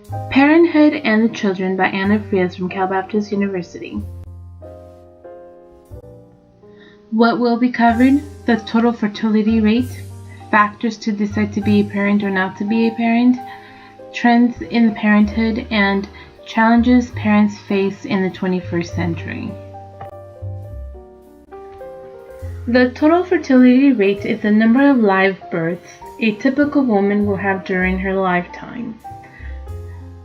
Parenthood and the Children by Anna Frias from Cal Baptist University. What will be covered? The total fertility rate, factors to decide to be a parent or not to be a parent, trends in parenthood, and challenges parents face in the 21st century. The total fertility rate is the number of live births a typical woman will have during her lifetime.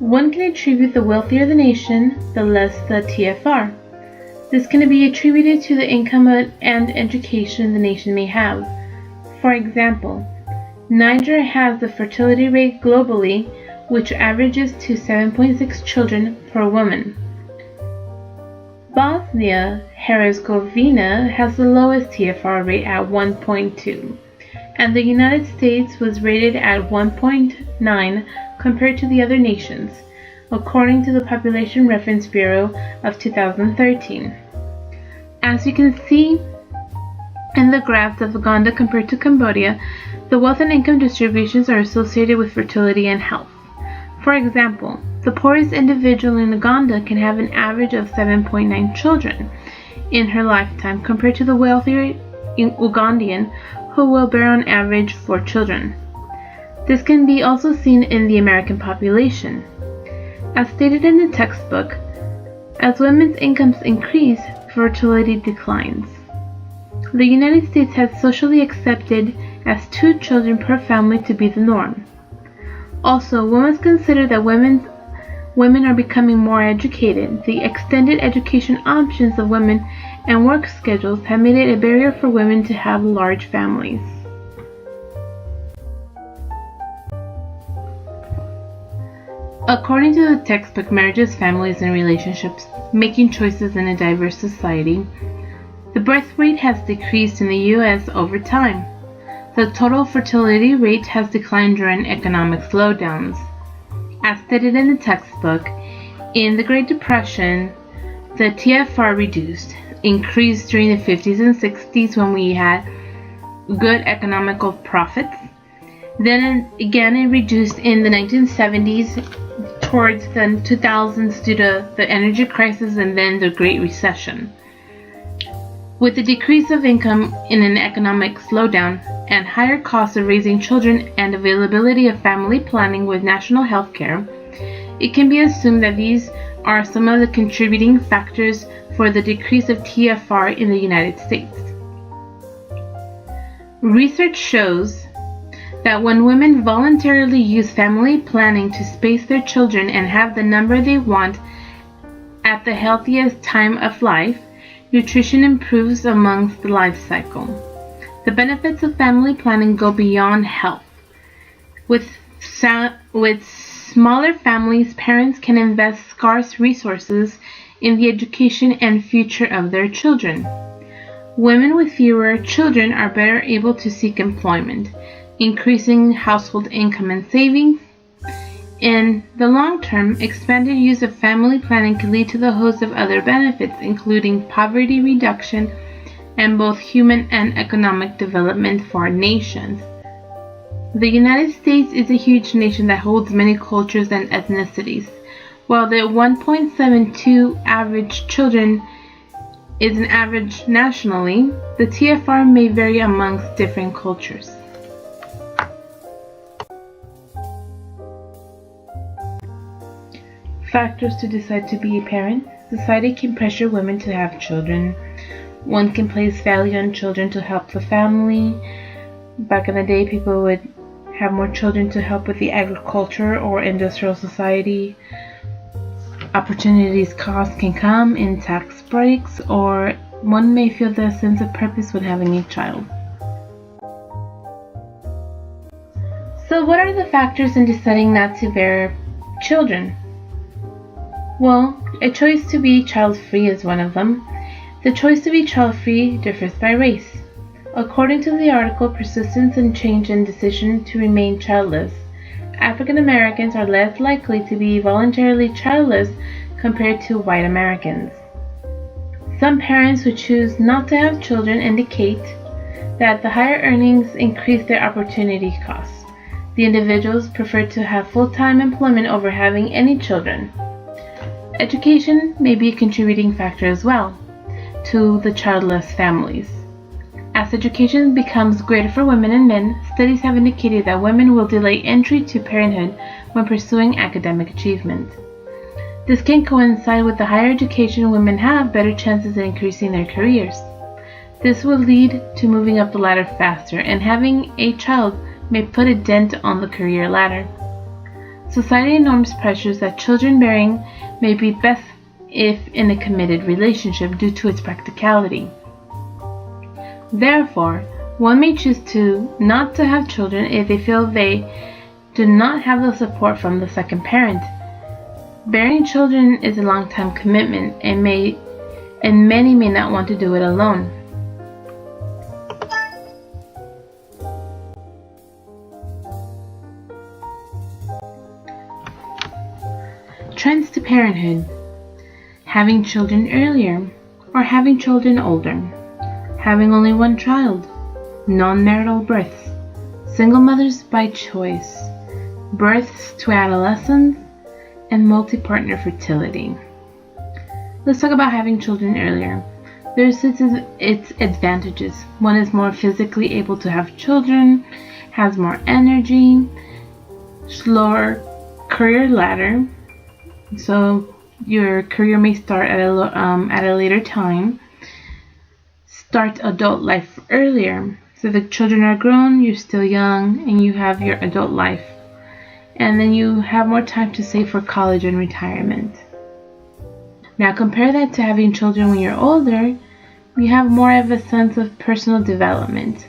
One can attribute the wealthier the nation, the less the TFR. This can be attributed to the income and education the nation may have. For example, Niger has the fertility rate globally, which averages to 7.6 children per woman. Bosnia-Herzegovina has the lowest TFR rate at 1.2, and the United States was rated at 1.9 compared to the other nations, according to the Population Reference Bureau of 2013. As you can see in the graphs of Uganda compared to Cambodia, the wealth and income distributions are associated with fertility and health. For example, the poorest individual in Uganda can have an average of 7.9 children in her lifetime compared to the wealthier Ugandan who will bear on average 4 children. This can be also seen in the American population. As stated in the textbook, as women's incomes increase, fertility declines. The United States has socially accepted as 2 children per family to be the norm. Also, we must consider that women are becoming more educated. The extended education options of women and work schedules have made it a barrier for women to have large families. According to the textbook Marriages, Families, and Relationships, Making Choices in a Diverse Society, the birth rate has decreased in the U.S. over time. The total fertility rate has declined during economic slowdowns. As stated in the textbook, in the Great Depression, the TFR increased during the 50s and 60s when we had good economical profits. Then again it reduced in the 1970s towards the 2000s due to the energy crisis and then the Great Recession. With the decrease of income in an economic slowdown and higher costs of raising children and availability of family planning with national health care, it can be assumed that these are some of the contributing factors for the decrease of TFR in the United States. Research shows that when women voluntarily use family planning to space their children and have the number they want at the healthiest time of life, nutrition improves amongst the life cycle. The benefits of family planning go beyond health. With smaller families, parents can invest scarce resources in the education and future of their children. Women with fewer children are better able to seek employment, increasing household income and savings. In the long term, expanded use of family planning can lead to the host of other benefits, including poverty reduction and both human and economic development for nations. The United States is a huge nation that holds many cultures and ethnicities. While the 1.72 average children is an average nationally, the TFR may vary amongst different cultures. Factors to decide to be a parent. Society can pressure women to have children. One can place value on children to help the family. Back in the day, people would have more children to help with the agriculture or industrial society. Opportunities cost can come in tax breaks, or one may feel the sense of purpose with having a child. So what are the factors in deciding not to bear children? Well, a choice to be child-free is one of them. The choice to be child-free differs by race. According to the article Persistence and Change in Decision to Remain Childless, African Americans are less likely to be voluntarily childless compared to white Americans. Some parents who choose not to have children indicate that the higher earnings increase their opportunity costs. The individuals prefer to have full-time employment over having any children. Education may be a contributing factor as well to the childless families. As education becomes greater for women and men, studies have indicated that women will delay entry to parenthood when pursuing academic achievement. This can coincide with the higher education women have better chances in increasing their careers. This will lead to moving up the ladder faster, and having a child may put a dent on the career ladder. Society norms pressures that children bearing may be best if in a committed relationship due to its practicality. Therefore, one may choose not to have children if they feel they do not have the support from the second parent. Bearing children is a long-time commitment and many may not want to do it alone. Trends to parenthood: having children earlier or having children older, having only one child, non-marital births, single mothers by choice, births to adolescence, and multi-partner fertility. Let's talk about having children earlier. There's its advantages. One is more physically able to have children, has more energy, slower career ladder, so your career may start at a later time. Start adult life earlier. So the children are grown, you're still young, and you have your adult life. And then you have more time to save for college and retirement. Now compare that to having children when you're older. You have more of a sense of personal development.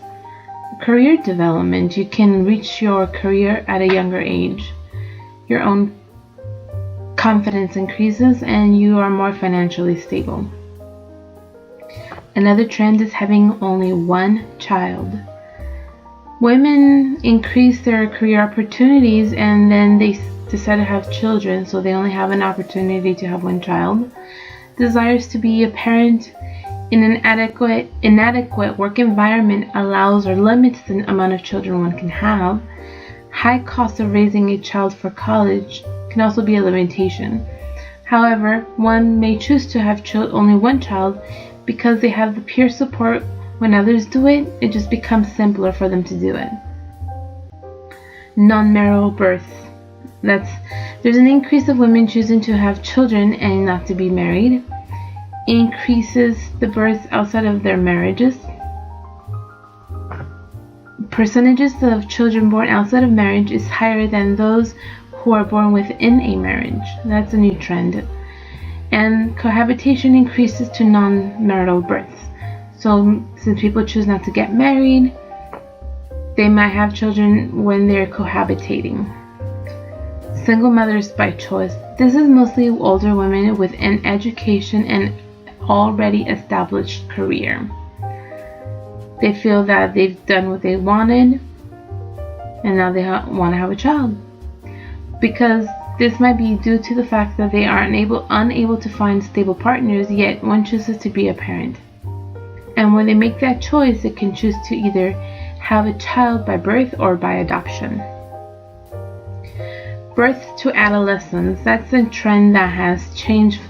Career development, you can reach your career at a younger age. Your own confidence increases and you are more financially stable. Another trend is having only one child. Women increase their career opportunities and then they decide to have children, so they only have an opportunity to have one child. Desires to be a parent in an inadequate work environment allows or limits the amount of children one can have. High cost of raising a child for college can also be a limitation. However, one may choose to have only one child because they have the peer support. When others do it, it just becomes simpler for them to do it. Non-marital births. There's an increase of women choosing to have children and not to be married. Increases the births outside of their marriages. Percentages of children born outside of marriage is higher than those who are born within a marriage. That's a new trend. And cohabitation increases to non-marital births. So since people choose not to get married, they might have children when they're cohabitating. Single mothers by choice. This is mostly older women with an education and already established career. They feel that they've done what they wanted and now they want to have a child. Because this might be due to the fact that they are unable to find stable partners, yet one chooses to be a parent. And when they make that choice, they can choose to either have a child by birth or by adoption. Birth to adolescence, that's a trend that has changed.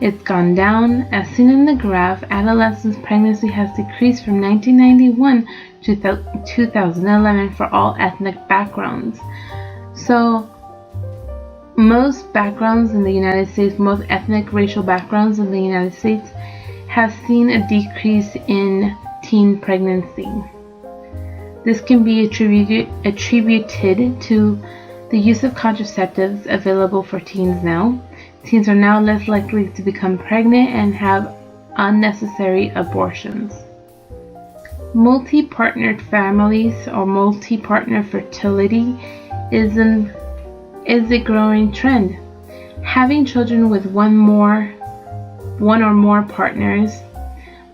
It's gone down. As seen in the graph, adolescent pregnancy has decreased from 1991 to 2011 for all ethnic backgrounds. So most backgrounds in the United States, most ethnic racial backgrounds in the United States have seen a decrease in teen pregnancy. This can be attributed to the use of contraceptives available for teens now. Teens are now less likely to become pregnant and have unnecessary abortions. Multi-partnered families or multi-partner fertility is a growing trend. Having children with one or more partners,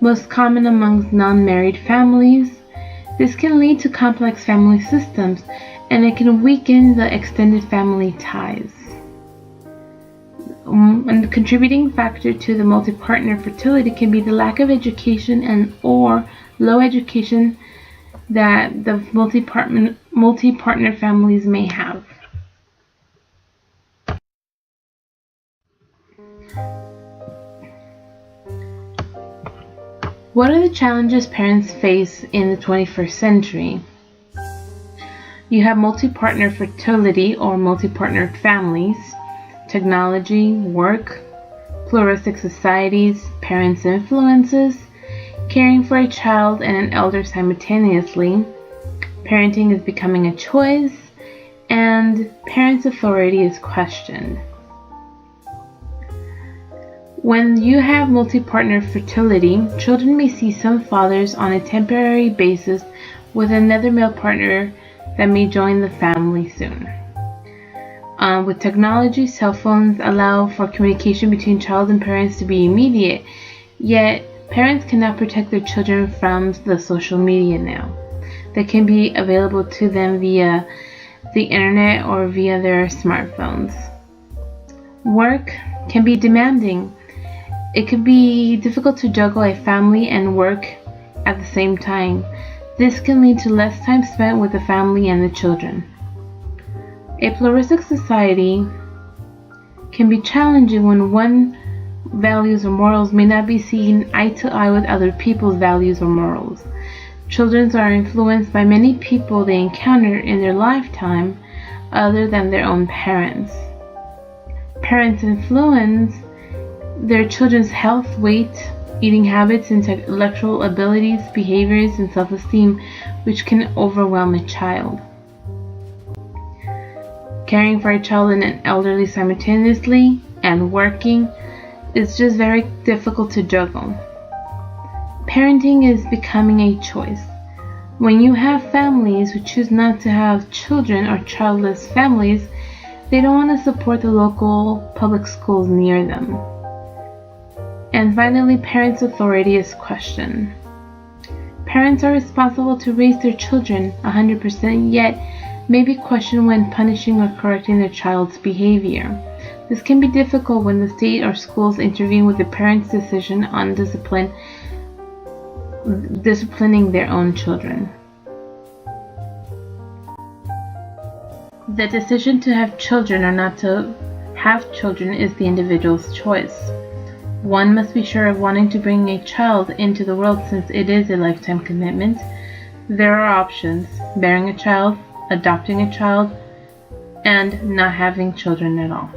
most common amongst non-married families. This can lead to complex family systems and it can weaken the extended family ties. A contributing factor to the multi-partner fertility can be the lack of education and or low education that the multi-partner families may have. What are the challenges parents face in the 21st century? You have multi-partner fertility or multi-partner families, technology, work, pluralistic societies, parents' influences, caring for a child and an elder simultaneously, parenting is becoming a choice, and parents' authority is questioned. When you have multi-partner fertility, children may see some fathers on a temporary basis with another male partner that may join the family soon. With technology, cell phones allow for communication between child and parents to be immediate, yet parents cannot protect their children from the social media now that can be available to them via the internet or via their smartphones. Work can be demanding. It can be difficult to juggle a family and work at the same time. This can lead to less time spent with the family and the children. A pluralistic society can be challenging when one's values or morals may not be seen eye to eye with other people's values or morals. Children are influenced by many people they encounter in their lifetime other than their own parents. Parents influence their children's health, weight, eating habits, intellectual abilities, behaviors, and self-esteem, which can overwhelm a child. Caring for a child and an elderly simultaneously and working is just very difficult to juggle. Parenting is becoming a choice. When you have families who choose not to have children or childless families, they don't want to support the local public schools near them. And finally, parents' authority is questioned. Parents are responsible to raise their children 100%, yet may be questioned when punishing or correcting their child's behavior. This can be difficult when the state or schools intervene with the parent's decision on disciplining their own children. The decision to have children or not to have children is the individual's choice. One must be sure of wanting to bring a child into the world since it is a lifetime commitment. There are options: bearing a child, adopting a child, and not having children at all.